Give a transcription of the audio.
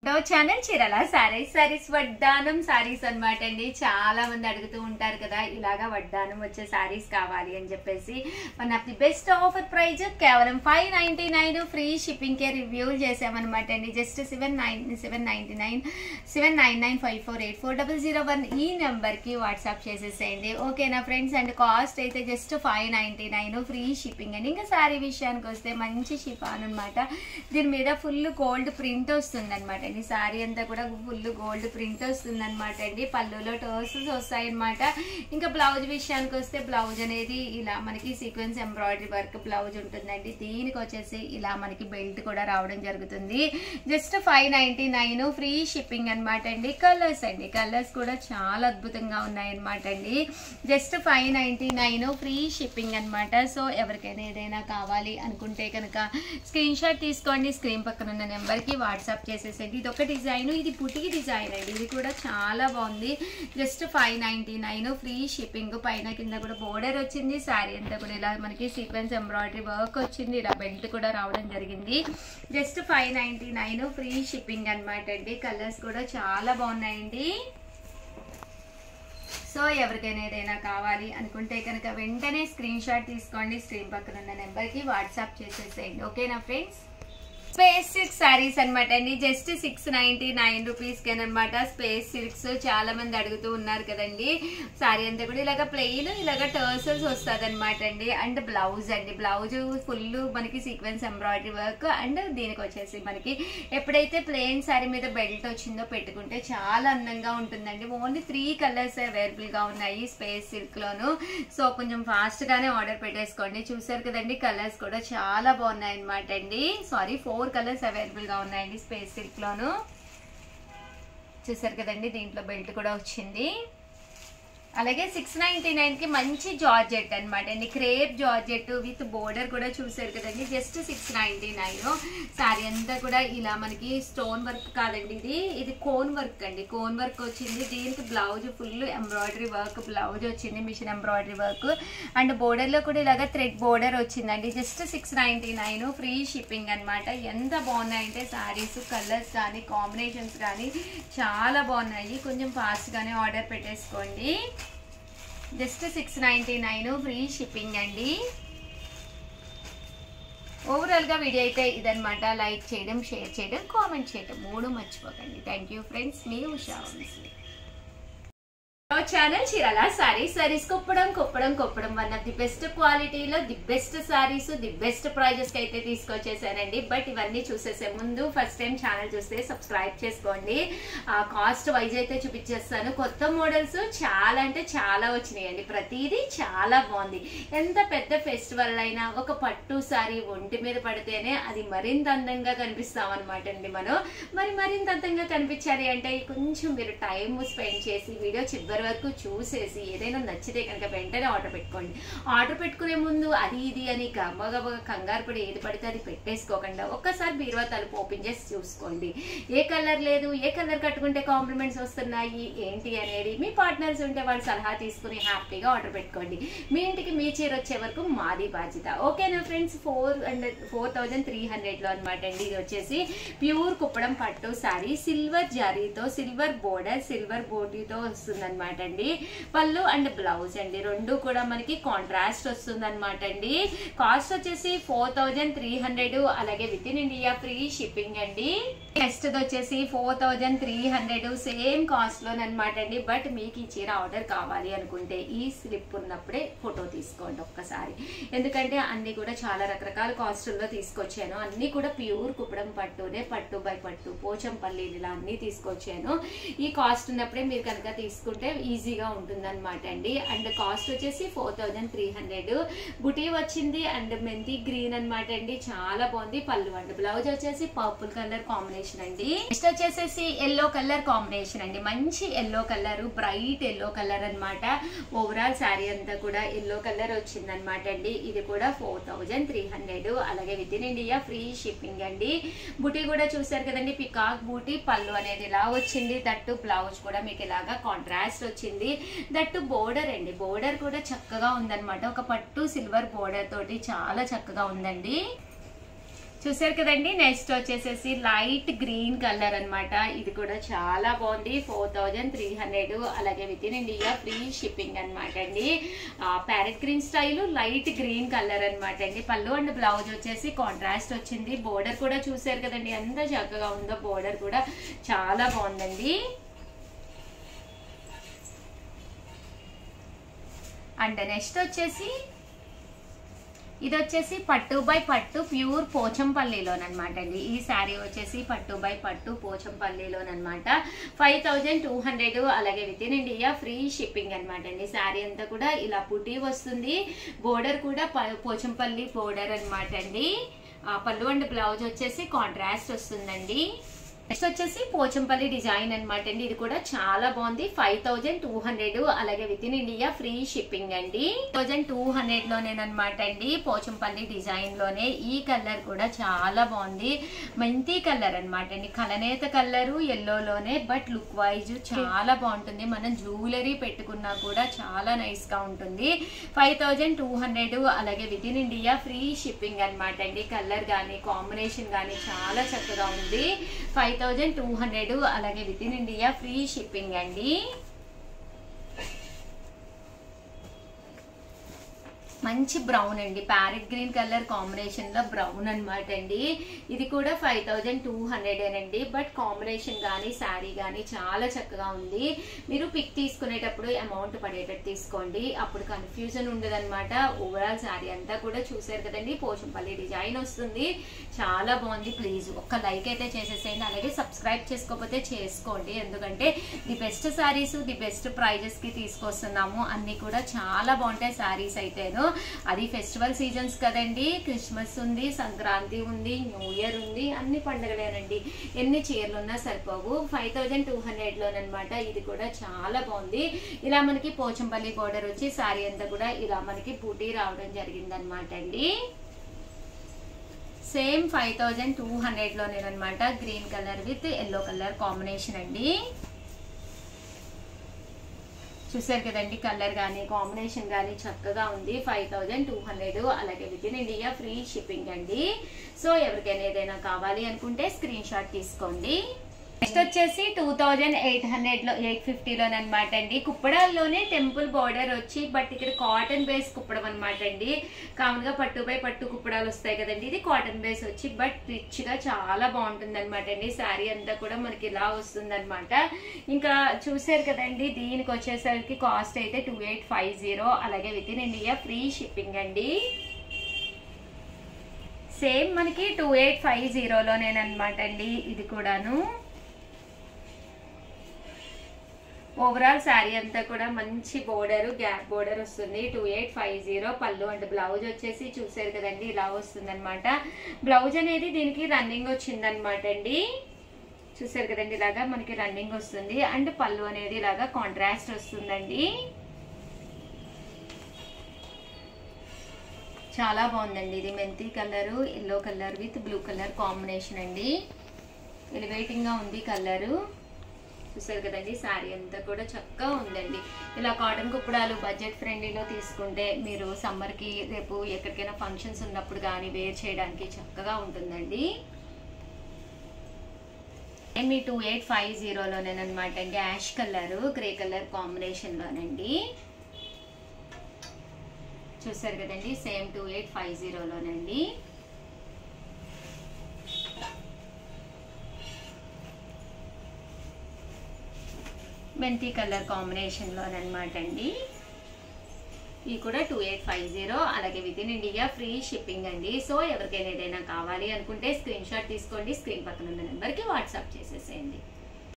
Channel చీరల సారీస్ వడ్డానం సారీస్ అన్నమాట అండి. చాలా మంది అడుగుతూ ఉంటారు కదా, ఇలాగా వడ్డానం వచ్చే సారీస్ కావాలి అని చెప్పేసి one of the best offer price కేవలం 599 ఫ్రీ షిప్పింగ్ కే రివ్యూలు చేసామన్నమాట అండి. జస్ట్ 79954848001 ఈ నెంబర్ కి వాట్సాప్ చేసేసేయండి. ఓకేనా ఫ్రెండ్స్? అండ్ కాస్ట్ అయితే జస్ట్ 599 ఫ్రీ షిప్పింగ్ అండి. ఇంకా సారీ విషయానికి వస్తే మంచి షిఫాన్ అనమాట. దీని మీద ఫుల్ గోల్డ్ ప్రింట్ వస్తుంది అనమాట. సారీ అంతా కూడా ఫుల్ గోల్డ్ ప్రింట్ వస్తుంది అనమాట అండి. పళ్ళులో టర్సల్స్ వస్తాయి అనమాట. ఇంకా బ్లౌజ్ విషయానికి వస్తే బ్లౌజ్ అనేది ఇలా మనకి సీక్వెన్స్ ఎంబ్రాయిడరీ వర్క్ బ్లౌజ్ ఉంటుందండి. దీనికి వచ్చేసి ఇలా మనకి బెల్ట్ కూడా రావడం జరుగుతుంది. జస్ట్ 599 ఫ్రీ షిప్పింగ్ అనమాట అండి. కలర్స్ అండి, కలర్స్ కూడా చాలా అద్భుతంగా ఉన్నాయి అనమాట అండి. జస్ట్ 599 ఫ్రీ షిప్పింగ్ అనమాట. సో ఎవరికైనా ఏదైనా కావాలి అనుకుంటే కనుక స్క్రీన్ షాట్ తీసుకోండి. స్క్రీన్ పక్కన ఉన్న నెంబర్కి వాట్సాప్ చేసేసండి. ఇది ఒక డిజైన్, ఇది బుటికి డిజైన్ అండి. ఇది కూడా చాలా బాగుంది. Just 599 free shipping. పైన కింద కూడా బోర్డర్ వచ్చింది. శారీ అంతా కూడా ఇలా మనకి సీక్వెన్స్ ఎంబ్రాయిడరీ వర్క్ వచ్చింది. ఇలా బెల్ట్ కూడా రావడం జరిగింది. జస్ట్ 599 ఫ్రీ షిప్పింగ్ అనమాట అండి. కలర్స్ కూడా చాలా బాగున్నాయండి. సో ఎవరికైనా ఏదైనా కావాలి అనుకుంటే కనుక వెంటనే స్క్రీన్ షాట్ తీసుకోండి. స్క్రీన్ పక్కన ఉన్న నెంబర్కి వాట్సాప్ చేసేసేయండి. ఓకేనా ఫ్రెండ్స్? స్పేస్ సిల్క్ సారీస్ అనమాట అండి. జస్ట్ 699 రూపీస్కి అనమాట. స్పేస్ సిల్క్స్ చాలా మంది అడుగుతూ ఉన్నారు కదండి. సారీ అంతా కూడా ఇలాగ ప్లెయిన్ ఇలాగ టర్సల్స్ వస్తుంది అనమాట అండి. అండ్ బ్లౌజ్ అండి, బ్లౌజ్ ఫుల్ మనకి సీక్వెన్స్ ఎంబ్రాయిడరీ వర్క్. అండ్ దీనికి వచ్చేసి మనకి ఎప్పుడైతే ప్లెయిన్ సారీ మీద బెల్ట్ వచ్చిందో పెట్టుకుంటే చాలా అందంగా ఉంటుందండి. ఓన్లీ 3 కలర్స్ అవైలబుల్ గా ఉన్నాయి స్పేస్ సిల్క్ లోను. సో కొంచెం ఫాస్ట్ గానే ఆర్డర్ పెట్టేసుకోండి. చూసారు కదండి, కలర్స్ కూడా చాలా బాగున్నాయి అనమాట అండి. సారీ 4 కలర్స్ అవైలబుల్ గా ఉన్నాయండి స్పేస్ సిల్క్ లోను. చూసారు కదండి, దీంట్లో బెల్ట్ కూడా వచ్చింది. అలాగే 699 కి మంచి జార్జెట్ అనమాట అండి. క్రేప్ జార్జెట్ విత్ బోర్డర్ కూడా చూసారు కదండి. జస్ట్ 699. సారీ అంతా కూడా ఇలా మనకి స్టోన్ వర్క్ కాదండి, ఇది కోన్ వర్క్ అండి. కోన్ వర్క్ వచ్చింది. దీనికి blouse full embroidery work blouse వచ్చింది, machine embroidery work. And border లో కూడా ఇలాగా థ్రెడ్ బోర్డర్ వచ్చిందండి. జస్ట్ 699 ఫ్రీ షిప్పింగ్ అనమాట. ఎంత బాగున్నాయంటే సారీస్, కలర్స్ కానీ కాంబినేషన్స్ కానీ చాలా బాగున్నాయి. కొంచెం ఫాస్ట్ గానే ఆర్డర్ పెట్టేసుకోండి. జస్ట్ 699 ఫ్రీ షిప్పింగ్ అండి. ఓవరాల్ గా వీడియో అయితే ఇదనమాట. లైక్ చేయడం, షేర్ చేయడం, కామెంట్ చేయడం 3 మర్చిపోకండి. Thank you friends. మీ ఉషా వంశీ. ఛానల్ చీరల saris Kuppadam one of the best క్వాలిటీలో the best saris the best prices కి అయితే తీసుకొచ్చేసానండి. బట్ ఇవన్నీ చూసేసే ముందు ఫస్ట్ టైం ఛానల్ చూస్తే సబ్స్క్రైబ్ చేసుకోండి. కాస్ట్ వైజ్ అయితే చూపించేస్తాను. కొత్త మోడల్స్ చాలా అంటే చాలా వచ్చినాయండి. ప్రతిదీ చాలా బాగుంది. ఎంత పెద్ద ఫెస్టివల్ అయినా ఒక పట్టు సారీ ఒంటి మీద పడితేనే అది మరింత అందంగా కనిపిస్తాం అనమాట అండి. మనం మరింత అందంగా కనిపించాలి అంటే కొంచెం మీరు టైం స్పెండ్ చేసి వీడియో చివరి వరకు చూసేసి ఏదైనా నచ్చితే కనుక వెంటనే ఆర్డర్ పెట్టుకోండి. ఆర్డర్ పెట్టుకునే ముందు అది ఇది అని గబగబా కంగారు పడి ఏది పడితే అది పెట్టేసుకోకుండా ఒక్కసారి బీరువా తలుపు ఓపెన్ చేసి చూసుకోండి. ఏ కలర్ లేదు, ఏ కలర్ కట్టుకుంటే కాంప్లిమెంట్స్ వస్తున్నాయి ఏంటి అనేది మీ పార్ట్నర్స్ ఉంటే వాళ్ళ సలహా తీసుకుని హ్యాపీగా ఆర్డర్ పెట్టుకోండి. మీ ఇంటికి మీ చీర వచ్చే వరకు మాది బాధ్యత. ఓకేనా ఫ్రెండ్స్? 4300 అనమాట అండి. ఇది వచ్చేసి ప్యూర్ కుప్పడం పట్టు సారీ, సిల్వర్ జరీతో సిల్వర్ బోర్డర్ సిల్వర్ బోటీతో వస్తుంది అనమాట అండి. పళ్ళు అండ్ బ్లౌజ్ అండి రెండు కూడా మనకి కాంట్రాస్ట్ వస్తుంది అనమాట అండి. కాస్ట్ వచ్చేసి 4300. అలాగే with in India free shipping అండి. నెక్స్ట్ వచ్చేసి 4300 సేమ్ కాస్ట్ లోనమాట అండి. బట్ మీకు ఈ చీర ఆర్డర్ కావాలి అనుకుంటే ఈ స్లిప్ ఉన్నప్పుడే ఫోటో తీసుకోండి ఒక్కసారి. ఎందుకంటే అన్ని కూడా చాలా రకరకాల కాస్టుల్లో తీసుకొచ్చాను. అన్ని కూడా ప్యూర్ కుప్పడం పట్టునే, పట్టు బై పట్టు, పోచంపల్లి ఇలా అన్ని తీసుకొచ్చాను. ఈ కాస్ట్ ఉన్నప్పుడే మీరు కనుక తీసుకుంటే ఈజీగా ఉంటుంది అనమాట అండి. అండ్ కాస్ట్ వచ్చేసి 4300. బుటీ వచ్చింది అండ్ మెంతి గ్రీన్ అనమాట అండి. చాలా బాగుంది. పళ్ళు అండ్ బ్లౌజ్ వచ్చేసి పర్పుల్ కలర్ కాంబినేషన్ అండి. నెక్స్ట్ వచ్చేసేసి ఎల్లో కలర్ కాంబినేషన్ అండి. మంచి yellow colour, bright yellow colour అనమాట. ఓవరాల్ శారీ అంతా కూడా ఎల్లో కలర్ వచ్చింది అనమాట అండి. ఇది కూడా 4300. అలాగే with in India free shipping అండి. బుటీ కూడా చూసారు కదండి, పికాక్ బూటీ. పళ్ళు అనేది ఇలా వచ్చింది. దట్టు బ్లౌజ్ కూడా మీకు ఇలాగా కాంట్రాస్ట్ వచ్చింది. దట్టు బోర్డర్ అండి. బోర్డర్ కూడా చక్కగా ఉందన్నమాట. ఒక పట్టు సిల్వర్ బోర్డర్ తోటి చాలా చక్కగా ఉందండి. చూసారు కదండి. నెక్స్ట్ వచ్చేసేసి లైట్ గ్రీన్ కలర్ అన్నమాట. ఇది కూడా చాలా బాగుంది. 4300, అలాగే with in India free shipping అనమాట అండి. Parrot green style light green colour అనమాట అండి. పళ్ళు అండ్ బ్లౌజ్ వచ్చేసి కాంట్రాస్ట్ వచ్చింది. బోర్డర్ కూడా చూసారు కదండి ఎంత చక్కగా ఉందో. బోర్డర్ కూడా చాలా బాగుందండి. అండ్ నెక్స్ట్ వచ్చేసి ఇది వచ్చేసి పట్టు బై పట్టు ప్యూర్ పోచంపల్లిలోనమాట అండి. ఈ శారీ వచ్చేసి పట్టు బై పట్టు పోచంపల్లిలోనమాట. 5200, అలాగే with in India free shipping అనమాట అండి. శారీ అంతా కూడా ఇలా పుట్టి వస్తుంది. బోర్డర్ కూడా పోచంపల్లి బోర్డర్ అనమాట అండి. పళ్ళు అండ్ బ్లౌజ్ వచ్చేసి కాంట్రాస్ట్ వస్తుందండి. నెక్స్ట్ వచ్చేసి పోచంపల్లి డిజైన్ అనమాట అండి. ఇది కూడా చాలా బాగుంది. 5200, అలాగే with in India free shipping అండి. 1200 లోనేనమాట అండి. పోచంపల్లి డిజైన్ లోనే ఈ కలర్ కూడా చాలా బాగుంది. మెంతి కలర్ అనమాట అండి. కలనేత కలరు ఎల్లోలోనే, బట్ లుక్ వైజ్ చాలా బాగుంటుంది. మనం జ్యువెలరీ పెట్టుకున్నా కూడా చాలా నైస్ గా ఉంటుంది. 5200, అలాగే with in India free shipping అనమాట అండి. కలర్ గానీ కాంబినేషన్ గానీ చాలా చక్కగా ఉంది. 5200, అలాగే with in India free shipping అండి. మంచి బ్రౌన్ అండి. ప్యారెట్ గ్రీన్ కలర్ కాంబినేషన్ లో బ్రౌన్ అనమాట అండి. ఇది కూడా 5200 అండి. బట్ కాంబినేషన్ గానీ శారీ గానీ చాలా చక్కగా ఉంది. మీరు పిక్ తీసుకునేటప్పుడు అమౌంట్ పడేటట్టు తీసుకోండి, అప్పుడు కన్ఫ్యూజన్ ఉండదు అనమాట. ఓవరాల్ శారీ అంతా కూడా చూసారు కదండి. పోచంపల్లి డిజైన్ వస్తుంది. చాలా బాగుంది. ప్లీజ్ ఒక్క లైక్ అయితే చేసేసేయండి. అలాగే సబ్స్క్రైబ్ చేసుకోకపోతే చేసుకోండి, ఎందుకంటే the best saris the best prices కి తీసుకొస్తున్నాము. అన్ని కూడా చాలా బాగుంటాయి శారీస్ అయితేను. అది ఫెస్టివల్ సీజన్స్ కదండి. క్రిస్మస్ ఉంది, సంక్రాంతి ఉంది, న్యూ ఇయర్ ఉంది, అన్ని పండుగలేనండి. ఎన్ని చీరలు ఉన్నా సరిపోవు. 5200 లోనమాట. ఇది కూడా చాలా బాగుంది. ఇలా మనకి పోచంపల్లి బోర్డర్ వచ్చి శారీ అంతా కూడా ఇలా మనకి బూటీ రావడం జరిగింది అనమాట అండి. సేమ్ 5200 లోనేనమాట. Green colour with yellow colour combination అండి. చూసారు కదండి. కలర్ గానీ కాంబినేషన్ గానీ చక్కగా ఉంది. 5200, అలాగే with in India free shipping అండి. సో ఎవరికైనా ఏదైనా కావాలి అనుకుంటే స్క్రీన్ షాట్ తీసుకోండి. నెక్స్ట్ వచ్చేసి 2800 850 లోనమాట అండి. కుప్పడాల్లోనే టెంపుల్ బోర్డర్ వచ్చి, బట్ ఇక్కడ కాటన్ బేస్ కుప్పడం అనమాట అండి. కామన్ గా పట్టు బై పట్టు కుప్పడాలు వస్తాయి కదండి. ఇది కాటన్ బేస్ వచ్చి, బట్ రిచ్ గా చాలా బాగుంటుంది అనమాట అండి. శారీ అంతా కూడా మనకి ఇలా వస్తుంది అనమాట. ఇంకా చూసారు కదండి. దీనికి వచ్చేసరికి కాస్ట్ అయితే 2850, అలాగే with in India free shipping అండి. సేమ్ మనకి 2850 లోనేనమాట అండి. ఇది కూడాను ఓవరాల్ శారీ అంతా కూడా మంచి బోర్డర్, గ్యాప్ బోర్డర్ వస్తుంది. 2850. పళ్ళు అండ్ బ్లౌజ్ వచ్చేసి చూసారు కదండి ఇలా వస్తుంది అనమాట. బ్లౌజ్ అనేది దీనికి రన్నింగ్ వచ్చిందనమాట అండి. చూసారు కదండి ఇలాగా మనకి రన్నింగ్ వస్తుంది. అండ్ పళ్ళు అనేది ఇలాగా కాంట్రాస్ట్ వస్తుందండి. చాలా బాగుందండి. ఇది మెంతి colour, yellow colour with blue colour combination అండి. ఎలివేటింగ్ గా ఉంది కలరు. చూసారు కదండి. శారీ అంతా కూడా చక్కగా ఉందండి. ఇలా కాటన్ కుప్పడాలు బడ్జెట్ ఫ్రెండ్లీలో తీసుకుంటే మీరు సమ్మర్ కి రేపు ఎక్కడికైనా ఫంక్షన్స్ ఉన్నప్పుడు కానీ వేర్ చేయడానికి చక్కగా ఉంటుందండి. మీ 2850 లోనేనమాట అండి. Ash colour grey colour combination లోనండి. చూసారు కదండి. సేమ్ 2850 లోనండి. మెంతి కలర్ కాంబినేషన్ లోనమాట అండి. ఇది కూడా 2850, అలాగే with in India free shipping అండి. సో ఎవరికైనా ఏదైనా కావాలి అనుకుంటే స్క్రీన్ షాట్ తీసుకోండి. స్క్రీన్ పక్కన ఉన్న నెంబర్కి వాట్సాప్ చేసేసేయండి.